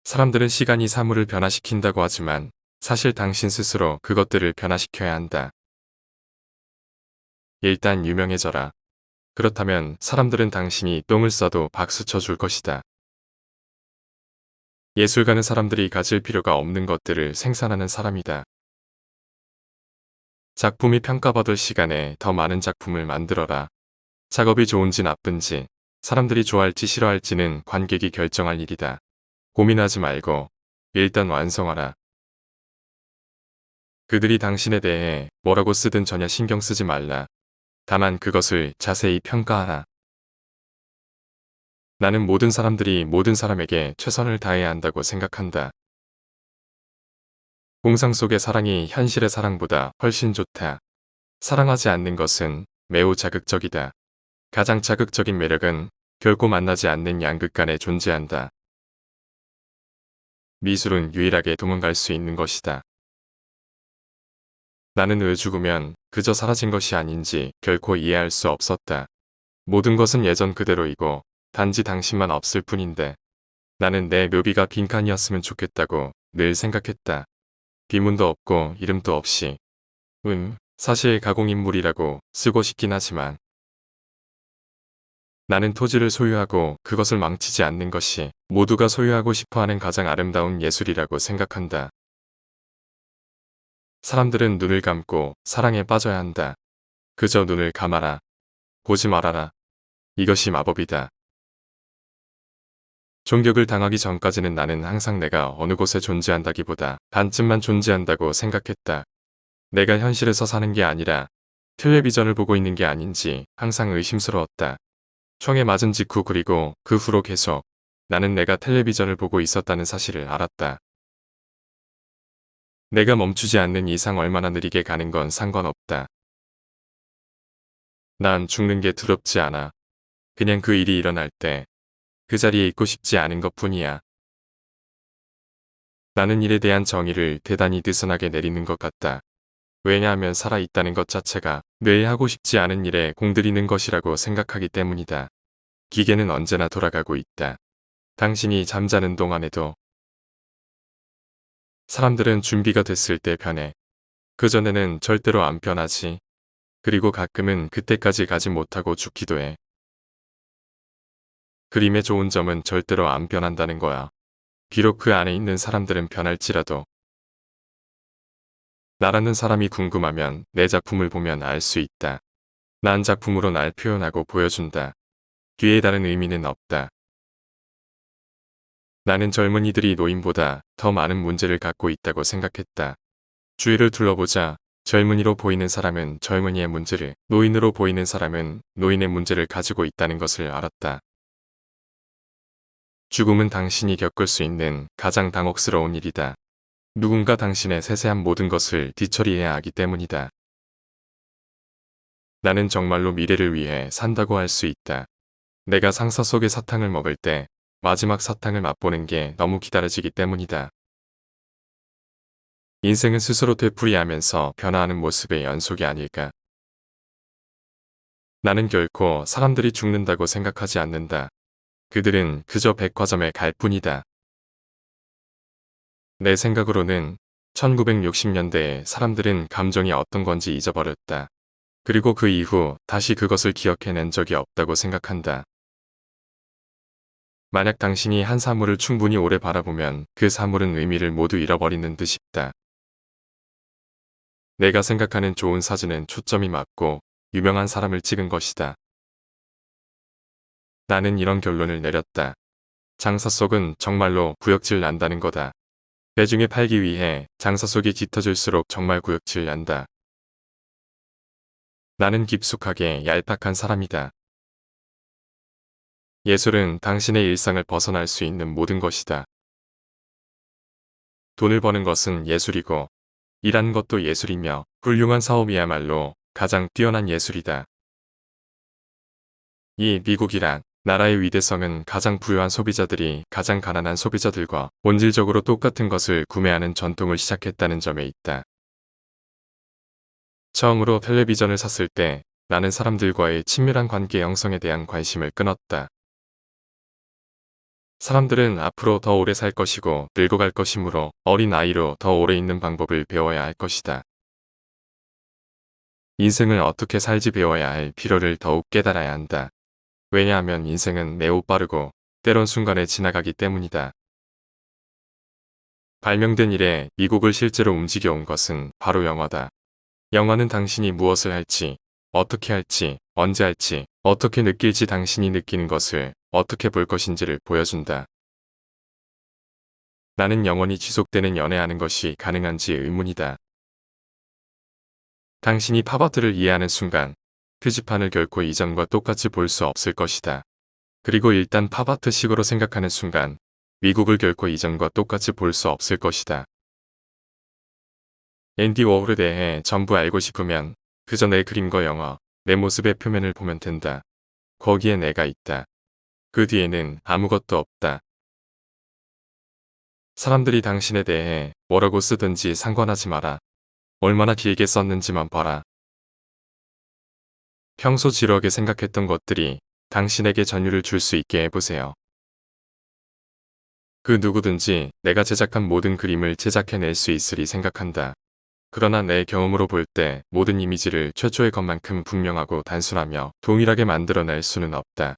사람들은 시간이 사물을 변화시킨다고 하지만 사실 당신 스스로 그것들을 변화시켜야 한다. 일단 유명해져라. 그렇다면 사람들은 당신이 똥을 싸도 박수 쳐줄 것이다. 예술가는 사람들이 가질 필요가 없는 것들을 생산하는 사람이다. 작품이 평가받을 시간에 더 많은 작품을 만들어라. 작업이 좋은지 나쁜지, 사람들이 좋아할지 싫어할지는 관객이 결정할 일이다. 고민하지 말고 일단 완성하라. 그들이 당신에 대해 뭐라고 쓰든 전혀 신경 쓰지 말라. 다만 그것을 자세히 평가하라. 나는 모든 사람들이 모든 사람에게 최선을 다해야 한다고 생각한다. 공상 속의 사랑이 현실의 사랑보다 훨씬 좋다. 사랑하지 않는 것은 매우 자극적이다. 가장 자극적인 매력은 결코 만나지 않는 양극 간에 존재한다. 미술은 유일하게 도망갈 수 있는 것이다. 나는 왜 죽으면 그저 사라진 것이 아닌지 결코 이해할 수 없었다. 모든 것은 예전 그대로이고 단지 당신만 없을 뿐인데 나는 내 묘비가 빈칸이었으면 좋겠다고 늘 생각했다. 비문도 없고 이름도 없이. 사실 가공인물이라고 쓰고 싶긴 하지만 나는 토지를 소유하고 그것을 망치지 않는 것이 모두가 소유하고 싶어하는 가장 아름다운 예술이라고 생각한다. 사람들은 눈을 감고 사랑에 빠져야 한다. 그저 눈을 감아라. 보지 말아라. 이것이 마법이다. 존경을 당하기 전까지는 나는 항상 내가 어느 곳에 존재한다기보다 반쯤만 존재한다고 생각했다. 내가 현실에서 사는 게 아니라 텔레비전을 보고 있는 게 아닌지 항상 의심스러웠다. 총에 맞은 직후 그리고 그 후로 계속 나는 내가 텔레비전을 보고 있었다는 사실을 알았다. 내가 멈추지 않는 이상 얼마나 느리게 가는 건 상관없다. 난 죽는 게 두렵지 않아. 그냥 그 일이 일어날 때 그 자리에 있고 싶지 않은 것뿐이야. 나는 일에 대한 정의를 대단히 느슨하게 내리는 것 같다. 왜냐하면 살아있다는 것 자체가 뇌에 하고 싶지 않은 일에 공들이는 것이라고 생각하기 때문이다. 기계는 언제나 돌아가고 있다. 당신이 잠자는 동안에도. 사람들은 준비가 됐을 때 변해. 그전에는 절대로 안 변하지. 그리고 가끔은 그때까지 가지 못하고 죽기도 해. 그림의 좋은 점은 절대로 안 변한다는 거야. 비록 그 안에 있는 사람들은 변할지라도. 나라는 사람이 궁금하면 내 작품을 보면 알 수 있다. 난 작품으로 날 표현하고 보여준다. 뒤에 다른 의미는 없다. 나는 젊은이들이 노인보다 더 많은 문제를 갖고 있다고 생각했다. 주위를 둘러보자. 젊은이로 보이는 사람은 젊은이의 문제를, 노인으로 보이는 사람은 노인의 문제를 가지고 있다는 것을 알았다. 죽음은 당신이 겪을 수 있는 가장 당혹스러운 일이다. 누군가 당신의 세세한 모든 것을 뒤처리해야 하기 때문이다. 나는 정말로 미래를 위해 산다고 할 수 있다. 내가 상사 속의 사탕을 먹을 때 마지막 사탕을 맛보는 게 너무 기다려지기 때문이다. 인생은 스스로 되풀이하면서 변화하는 모습의 연속이 아닐까. 나는 결코 사람들이 죽는다고 생각하지 않는다. 그들은 그저 백화점에 갈 뿐이다. 내 생각으로는 1960년대에 사람들은 감정이 어떤 건지 잊어버렸다. 그리고 그 이후 다시 그것을 기억해낸 적이 없다고 생각한다. 만약 당신이 한 사물을 충분히 오래 바라보면 그 사물은 의미를 모두 잃어버리는 듯 싶다. 내가 생각하는 좋은 사진은 초점이 맞고 유명한 사람을 찍은 것이다. 나는 이런 결론을 내렸다. 장사 속은 정말로 구역질 난다는 거다. 대중에 팔기 위해 장사 속이 짙어질수록 정말 구역질 난다. 나는 깊숙하게 얄팍한 사람이다. 예술은 당신의 일상을 벗어날 수 있는 모든 것이다. 돈을 버는 것은 예술이고 일하는 것도 예술이며 훌륭한 사업이야말로 가장 뛰어난 예술이다. 이 미국이란 나라의 위대성은 가장 부유한 소비자들이 가장 가난한 소비자들과 본질적으로 똑같은 것을 구매하는 전통을 시작했다는 점에 있다. 처음으로 텔레비전을 샀을 때 나는 사람들과의 친밀한 관계 형성에 대한 관심을 끊었다. 사람들은 앞으로 더 오래 살 것이고 늙어갈 것이므로 어린 아이로 더 오래 있는 방법을 배워야 할 것이다. 인생을 어떻게 살지 배워야 할 필요를 더욱 깨달아야 한다. 왜냐하면 인생은 매우 빠르고 때론 순간에 지나가기 때문이다. 발명된 이래 미국을 실제로 움직여온 것은 바로 영화다. 영화는 당신이 무엇을 할지, 어떻게 할지, 언제 할지, 어떻게 느낄지 당신이 느끼는 것을 어떻게 볼 것인지를 보여준다. 나는 영원히 지속되는 연애하는 것이 가능한지 의문이다. 당신이 팝아트를 이해하는 순간 표지판을 결코 이전과 똑같이 볼 수 없을 것이다. 그리고 일단 팝아트식으로 생각하는 순간 미국을 결코 이전과 똑같이 볼 수 없을 것이다. 앤디 워홀에 대해 전부 알고 싶으면 그저 내 그림과 영화, 내 모습의 표면을 보면 된다. 거기에 내가 있다. 그 뒤에는 아무것도 없다. 사람들이 당신에 대해 뭐라고 쓰든지 상관하지 마라. 얼마나 길게 썼는지만 봐라. 평소 지루하게 생각했던 것들이 당신에게 전율을 줄 수 있게 해보세요. 그 누구든지 내가 제작한 모든 그림을 제작해낼 수 있으리 생각한다. 그러나 내 경험으로 볼 때 모든 이미지를 최초의 것만큼 분명하고 단순하며 동일하게 만들어낼 수는 없다.